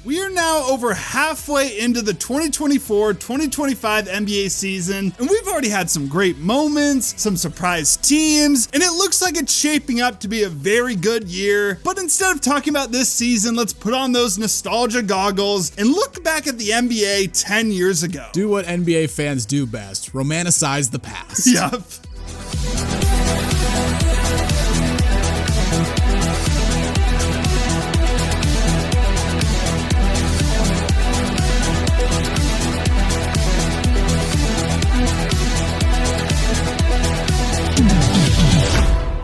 We are now over halfway into the 2024-2025 NBA season, and we've already had some great moments, some surprise teams, and it looks like it's shaping up to be a very good year. But instead of talking about this season, let's put on those nostalgia goggles and look back at the NBA 10 years ago. Do what NBA fans do best, romanticize the past. Yup.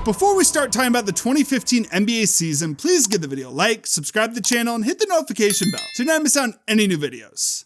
Before we start talking about the 2015 NBA season, please give the video a like, subscribe to the channel, and hit the notification bell so you never miss out on any new videos.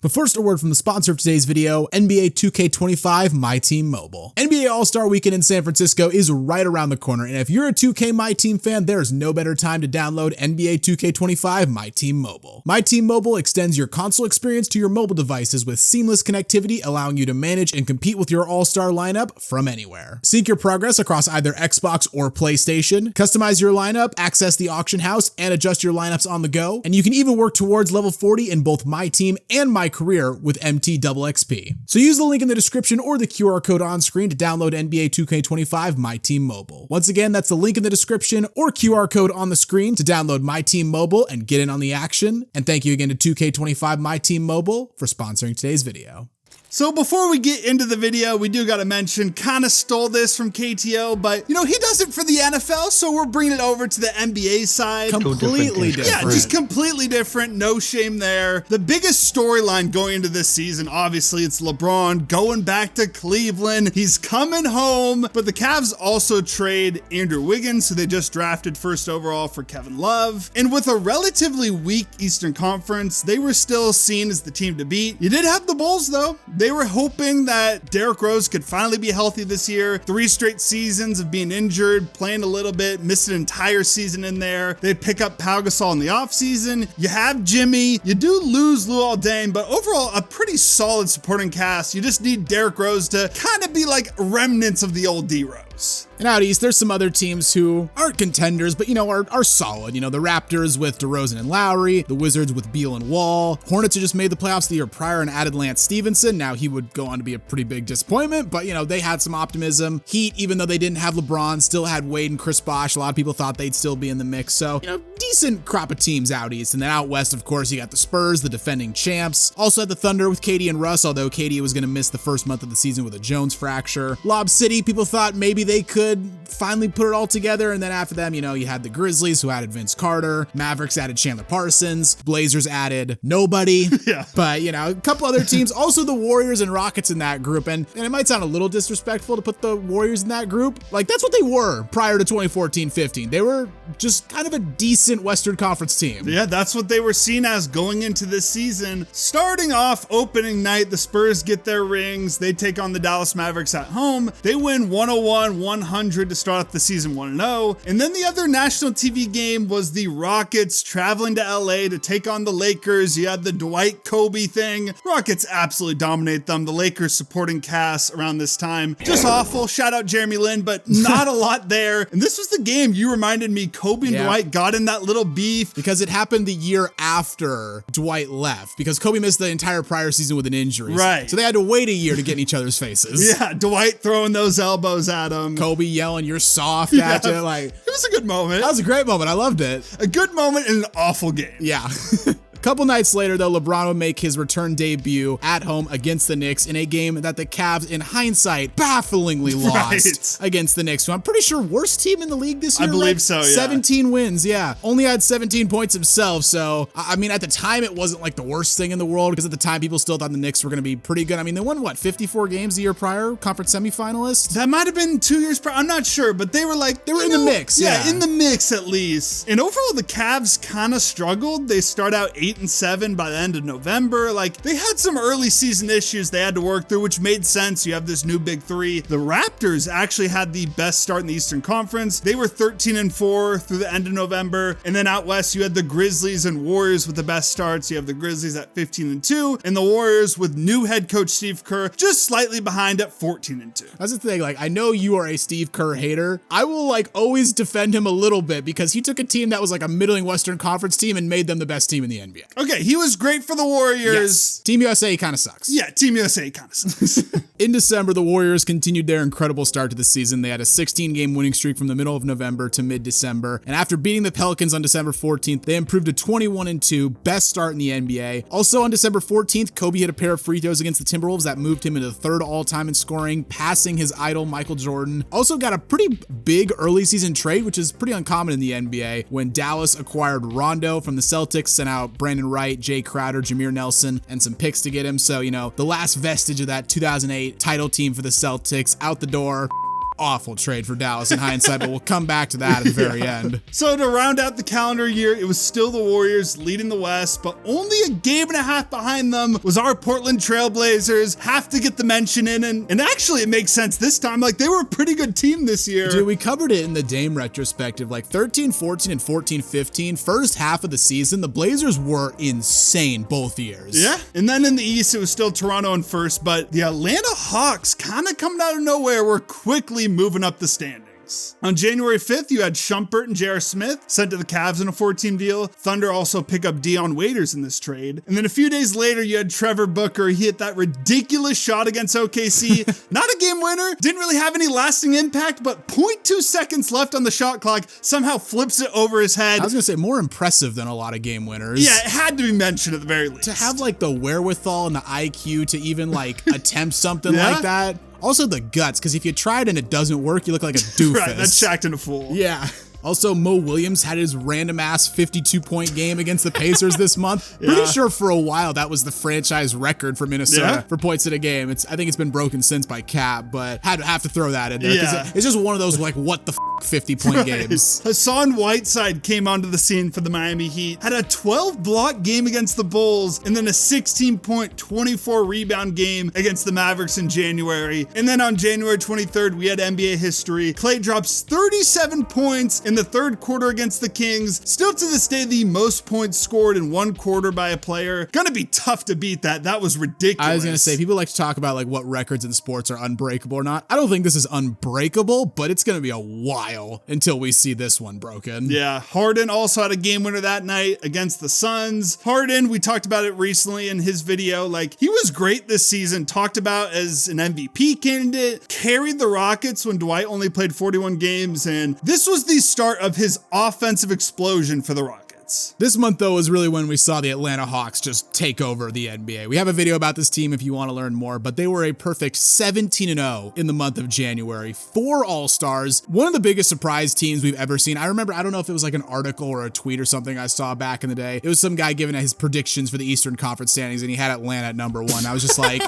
But first, a word from the sponsor of today's video, NBA 2K25 My Team Mobile. NBA All-Star Weekend in San Francisco is right around the corner, and if you're a 2K My Team fan, there's no better time to download NBA 2K25 My Team Mobile. My Team Mobile extends your console experience to your mobile devices with seamless connectivity, allowing you to manage and compete with your All-Star lineup from anywhere. Sync your progress across either Xbox or PlayStation, customize your lineup, access the auction house, and adjust your lineups on the go, and you can even work towards level 40 in both My Team and My Career with MTXP. So use the link in the description or the QR code on screen to download NBA 2K25 My Team Mobile. Once again, that's the link in the description or QR code on the screen to download My Team Mobile and get in on the action. And thank you again to 2K25 My Team Mobile for sponsoring today's video. So before we get into the video, we do gotta mention, kinda stole this from KTO, but you know, he does it for the NFL, so we're bringing it over to the NBA side. Completely different. Yeah, just completely different, no shame there. The biggest storyline going into this season, obviously, it's LeBron going back to Cleveland. He's coming home, but the Cavs also trade Andrew Wiggins, who they just drafted first overall for Kevin Love. And with a relatively weak Eastern Conference, they were still seen as the team to beat. You did have the Bulls though. They were hoping that Derrick Rose could finally be healthy this year. 3 straight seasons of being injured, playing a little bit, missed an entire season in there. They'd pick up Pau Gasol in the offseason. You have Jimmy. You do lose Luol Deng, but overall a pretty solid supporting cast. You just need Derrick Rose to kind of be like remnants of the old D-Rose. And out east, there's some other teams who aren't contenders, but, you know, are solid. You know, the Raptors with DeRozan and Lowry, the Wizards with Beal and Wall. Hornets who just made the playoffs the year prior and added Lance Stevenson. Now he would go on to be a pretty big disappointment, but, you know, they had some optimism. Heat, even though they didn't have LeBron, still had Wade and Chris Bosh. A lot of people thought they'd still be in the mix. So, you know, decent crop of teams out east. And then out west, of course, you got the Spurs, the defending champs. Also had the Thunder with KD and Russ, although KD was going to miss the first month of the season with a Jones fracture. Lob City, people thought maybe they could finally put it all together, and then after them, you know, you had the Grizzlies who added Vince Carter, Mavericks added Chandler Parsons, Blazers added nobody. Yeah. But, you know, a couple other teams, also the Warriors and Rockets in that group, and it might sound a little disrespectful to put the Warriors in that group. Like, that's what they were prior to 2014-15. They were just kind of a decent Western Conference team. Yeah, that's what they were seen as going into this season. Starting off opening night, the Spurs get their rings. They take on the Dallas Mavericks at home. They win 101-100 to start off the season 1-0. And then the other national TV game was the Rockets traveling to LA to take on the Lakers. You had the Dwight Kobe thing. Rockets absolutely dominate them. The Lakers supporting cast around this time, just awful. Shout out Jeremy Lin, but not a lot there. And this was the game you reminded me Kobe and Dwight got in that little beef. Because it happened the year after Dwight left, because Kobe missed the entire prior season with an injury. Right. So they had to wait a year to get in each other's faces. Yeah, Dwight throwing those elbows at him. Kobe yelling, "You're soft," at you. Like, it was a good moment. That was a great moment. I loved it. A good moment in an awful game. Yeah. Couple nights later, though, LeBron would make his return debut at home against the Knicks in a game that the Cavs, in hindsight, bafflingly lost against the Knicks, who I'm pretty sure worst team in the league this year. I believe so, yeah. 17 wins, yeah. Only had 17 points himself, so, I mean, at the time, it wasn't like the worst thing in the world, because at the time, people still thought the Knicks were going to be pretty good. I mean, they won, what, 54 games the year prior? Conference semifinalists? That might have been 2 years prior. I'm not sure, but they were like, they were in the mix, yeah. In the mix, at least. And overall, the Cavs kind of struggled. They start out 8-7 by the end of November. Like, they had some early season issues they had to work through, which made sense. You have this new big three. The Raptors actually had the best start in the Eastern Conference. They were 13-4 through the end of November. And then out west, you had the Grizzlies and Warriors with the best starts. You have the Grizzlies at 15-2 and the Warriors with new head coach Steve Kerr just slightly behind at 14-2. That's the thing. Like, I know you are a Steve Kerr hater. I will like always defend him a little bit because he took a team that was like a middling Western Conference team and made them the best team in the NBA. NBA. Okay, he was great for the Warriors. Yes. Team USA kind of sucks. Yeah, Team USA kind of sucks. In December, the Warriors continued their incredible start to the season. They had a 16-game winning streak from the middle of November to mid-December. And after beating the Pelicans on December 14th, they improved to 21-2, best start in the NBA. Also on December 14th, Kobe hit a pair of free throws against the Timberwolves that moved him into the third all-time in scoring, passing his idol Michael Jordan. Also got a pretty big early season trade, which is pretty uncommon in the NBA, when Dallas acquired Rondo from the Celtics, sent out Brandon Wright, Jay Crowder, Jameer Nelson, and some picks to get him. So, the last vestige of that 2008 title team for the Celtics out the door. Awful trade for Dallas in hindsight, but we'll come back to that at the very end. So to round out the calendar year, it was still the Warriors leading the West, but only a game and a half behind them was our Portland Trailblazers. Have to get the mention in, and actually it makes sense this time. Like, they were a pretty good team this year. Dude, we covered it in the Dame retrospective, like 13-14 and 14-15. First half of the season, the Blazers were insane both years. Yeah, and then in the East, it was still Toronto in first, but the Atlanta Hawks kind of coming out of nowhere were quickly moving up the standings. On January 5th, you had Shumpert and J.R. Smith sent to the Cavs in a 4-team deal. Thunder also pick up Dion Waiters in this trade. And then a few days later, you had Trevor Booker. He hit that ridiculous shot against OKC. Not a game winner, didn't really have any lasting impact, but 0.2 seconds left on the shot clock, somehow flips it over his head. I was gonna say, more impressive than a lot of game winners. Yeah, it had to be mentioned at the very least. To have like the wherewithal and the IQ to even like attempt something like that. Also the guts, because if you try it and it doesn't work, you look like a doofus. Right, that's Shaq and a fool. Yeah. Also, Mo Williams had his random-ass 52-point game against the Pacers this month. Pretty sure for a while that was the franchise record for Minnesota for points in a game. I think it's been broken since by Cap, but have to throw that in there. It's just one of those, like, what the 50-point games. Hassan Whiteside came onto the scene for the Miami Heat, had a 12-block game against the Bulls, and then a 16-point, 24-rebound game against the Mavericks in January. And then on January 23rd, we had NBA history. Clay drops 37 points in the third quarter against the Kings. Still to this day, the most points scored in one quarter by a player. Gonna be tough to beat that. That was ridiculous. I was gonna say, people like to talk about like what records in sports are unbreakable or not. I don't think this is unbreakable, but it's gonna be a while until we see this one broken. Yeah, Harden also had a game winner that night against the Suns. Harden, we talked about it recently in his video. Like, he was great this season, talked about as an MVP candidate, carried the Rockets when Dwight only played 41 games, and this was the start of his offensive explosion for the Rockets. This month, though, was really when we saw the Atlanta Hawks just take over the NBA. We have a video about this team if you want to learn more, but they were a perfect 17-0 in the month of January. 4 All-Stars, one of the biggest surprise teams we've ever seen. I remember, I don't know if it was like an article or a tweet or something I saw back in the day. It was some guy giving his predictions for the Eastern Conference standings, and he had Atlanta at number 1. I was just like,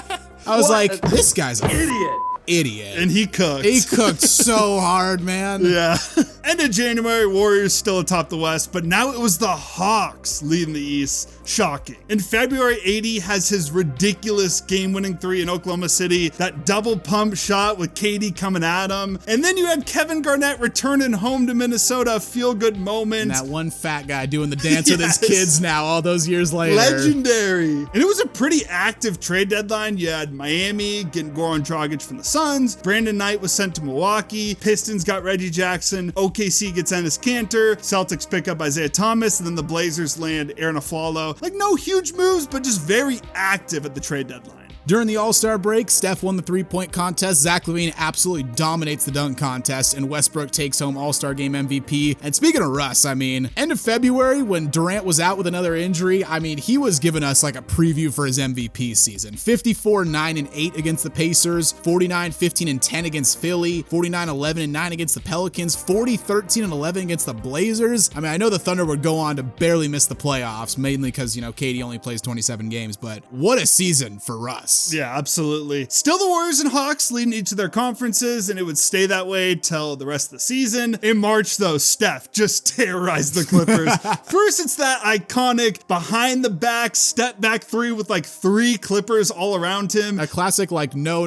this guy's an idiot. And he cooked. He cooked so hard, man. Yeah. End of January, Warriors still atop the West, but now it was the Hawks leading the East. Shocking. In February, AD has his ridiculous game-winning 3 in Oklahoma City, that double pump shot with KD coming at him. And then you had Kevin Garnett returning home to Minnesota, a feel-good moment. And that one fat guy doing the dance with his kids now, all those years later. Legendary. And it was a pretty active trade deadline. You had Miami getting Goran Dragic from the Suns. Brandon Knight was sent to Milwaukee. Pistons got Reggie Jackson. OKC gets Enes Kanter. Celtics pick up Isaiah Thomas. And then the Blazers land Aaron Aflalo. Like, no huge moves, but just very active at the trade deadline. During the All-Star break, Steph won the 3-point contest, Zach LaVine absolutely dominates the dunk contest, and Westbrook takes home All-Star Game MVP. And speaking of Russ, I mean, end of February, when Durant was out with another injury, I mean, he was giving us like a preview for his MVP season. 54-9-8 against the Pacers, 49-15-10 against Philly, 49-11-9 against the Pelicans, 40-13-11 against the Blazers. I mean, I know the Thunder would go on to barely miss the playoffs, mainly because, KD only plays 27 games, but what a season for Russ. Yeah, absolutely. Still the Warriors and Hawks leading each of their conferences, and it would stay that way till the rest of the season. In March, though, Steph just terrorized the Clippers. First, it's that iconic behind the back, step back 3 with like 3 Clippers all around him. A classic like no,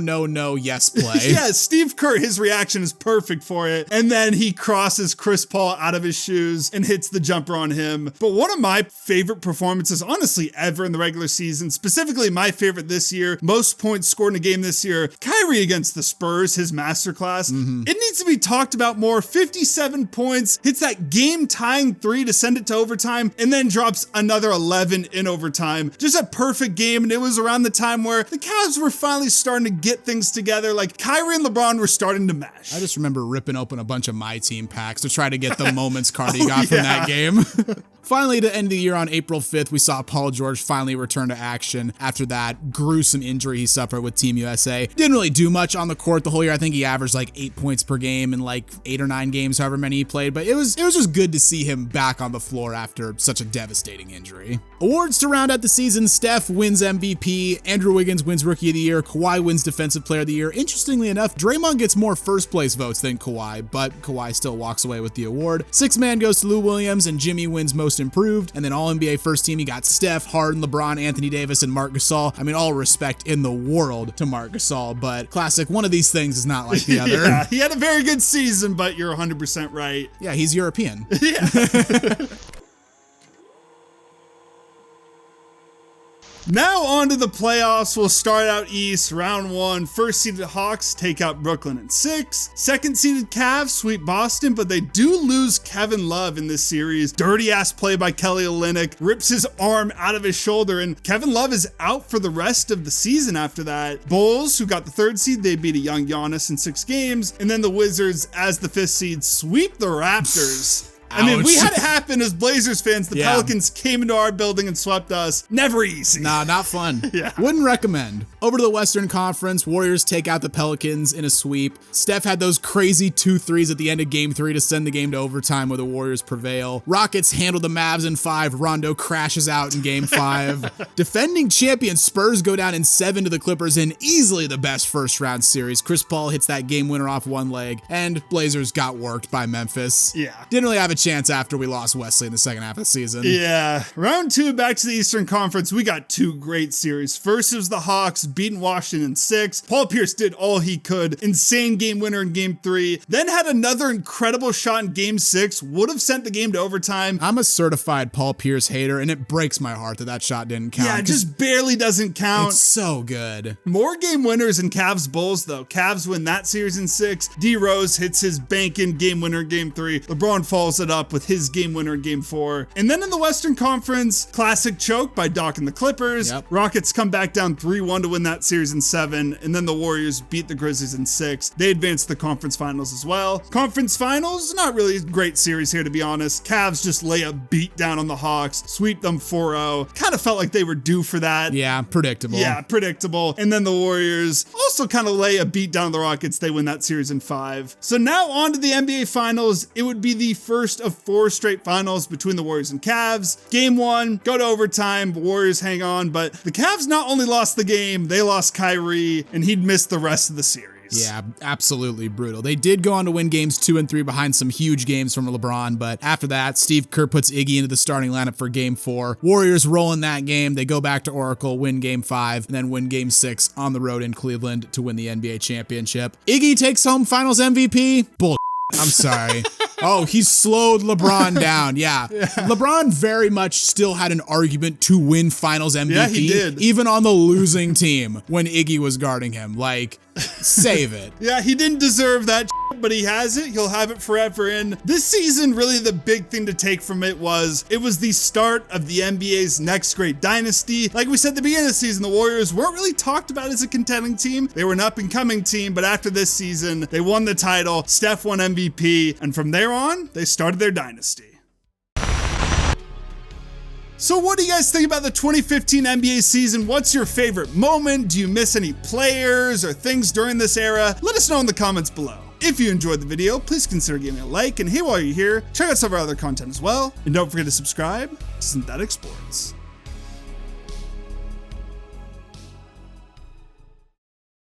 yes play. Yeah, Steve Kerr, his reaction is perfect for it. And then he crosses Chris Paul out of his shoes and hits the jumper on him. But one of my favorite performances, honestly, ever in the regular season, specifically my favorite this year, career most points scored in a game this year. Kyrie against the Spurs, his masterclass. It needs to be talked about more. 57 points, hits that game-tying 3 to send it to overtime, and then drops another 11 in overtime. Just a perfect game, and it was around the time where the Cavs were finally starting to get things together. Like, Kyrie and LeBron were starting to mesh. I just remember ripping open a bunch of My Team packs to try to get the moments card he got from that game. Finally, to end the year on April 5th, we saw Paul George finally return to action after that gruesome injury he suffered with Team USA. Didn't really do much on the court the whole year. I think he averaged like 8 points per game in like 8 or 9 games, however many he played, but it was just good to see him back on the floor after such a devastating injury. Awards to round out the season: Steph wins MVP, Andrew Wiggins wins Rookie of the Year, Kawhi wins Defensive Player of the Year. Interestingly enough, Draymond gets more first place votes than Kawhi, but Kawhi still walks away with the award. Sixth man goes to Lou Williams, and Jimmy wins Most Improved. And then All-NBA first team, you got Steph, Harden, LeBron, Anthony Davis, and Marc Gasol. I mean, all respect in the world to Marc Gasol, but classic, one of these things is not like the other. Yeah, he had a very good season, but you're 100% right. Yeah, he's European. Yeah. Now on to the playoffs. We'll start out East, round 1. First seeded Hawks take out Brooklyn in 6. Second seeded Cavs sweep Boston, but they do lose Kevin Love in this series. Dirty ass play by Kelly Olynyk, rips his arm out of his shoulder, and Kevin Love is out for the rest of the season after that. Bulls, who got the 3rd seed, they beat a young Giannis in 6 games. And then the Wizards, as the 5th seed, sweep the Raptors. I mean, we had it happen as Blazers fans. The Pelicans came into our building and swept us. Never easy. Nah, not fun. Yeah. Wouldn't recommend. Over to the Western Conference, Warriors take out the Pelicans in a sweep. Steph had those crazy 2 threes at the end of game 3 to send the game to overtime where the Warriors prevail. Rockets handle the Mavs in 5. Rondo crashes out in game 5. Defending champion Spurs go down in 7 to the Clippers in easily the best first round series. Chris Paul hits that game winner off one leg, and Blazers got worked by Memphis. Yeah. Didn't really have a chance after we lost Wesley in the second half of the season. Yeah. Round 2, back to the Eastern Conference. We got 2 great series. First was the Hawks beating Washington in 6. Paul Pierce did all he could. Insane game winner in game 3. Then had another incredible shot in game 6. Would have sent the game to overtime. I'm a certified Paul Pierce hater, and it breaks my heart that shot didn't count. Yeah, it just barely doesn't count. It's so good. More game winners in Cavs Bulls, though. Cavs win that series in 6. D Rose hits his banking game winner in game 3. LeBron follows it up with his game winner in game 4. And then in the Western Conference, classic choke by Doc and the Clippers. Yep. Rockets come back down 3-1 to win that series in 7. And then the Warriors beat the Grizzlies in 6. They advance to the conference finals as well. Conference finals, not really a great series here, to be honest. Cavs just lay a beat down on the Hawks, sweep them 4-0. Kind of felt like they were due for that. Yeah, predictable. Yeah, predictable. And then the Warriors also kind of lay a beat down on the Rockets. They win that series in 5. So now on to the NBA Finals. It would be the first of 4 straight finals between the Warriors and Cavs. Game 1, go to overtime. The Warriors hang on, but the Cavs not only lost the game, they lost Kyrie, and he'd missed the rest of the series. Yeah, absolutely brutal. They did go on to win games 2 and 3 behind some huge games from LeBron, but after that, Steve Kerr puts Iggy into the starting lineup for game 4. Warriors roll in that game. They go back to Oracle, win game 5, and then win game 6 on the road in Cleveland to win the NBA championship. Iggy takes home finals MVP. Bull. I'm sorry. Oh, he slowed LeBron down. Yeah. LeBron very much still had an argument to win finals MVP. Yeah, he did. Even on the losing team when Iggy was guarding him. Like, save it. Yeah, he didn't deserve that, but he has it. He'll have it forever. And this season, really the big thing to take from it was the start of the NBA's next great dynasty. Like we said at the beginning of the season, the Warriors weren't really talked about as a contending team. They were an up-and-coming team, but after this season, they won the title. Steph won MVP, and from there on, they started their dynasty. So what do you guys think about the 2015 NBA season? What's your favorite moment? Do you miss any players or things during this era? Let us know in the comments below. If you enjoyed the video, please consider giving it a like, and hey, while you're here, check out some of our other content as well. And don't forget to subscribe to Synthetic Sports.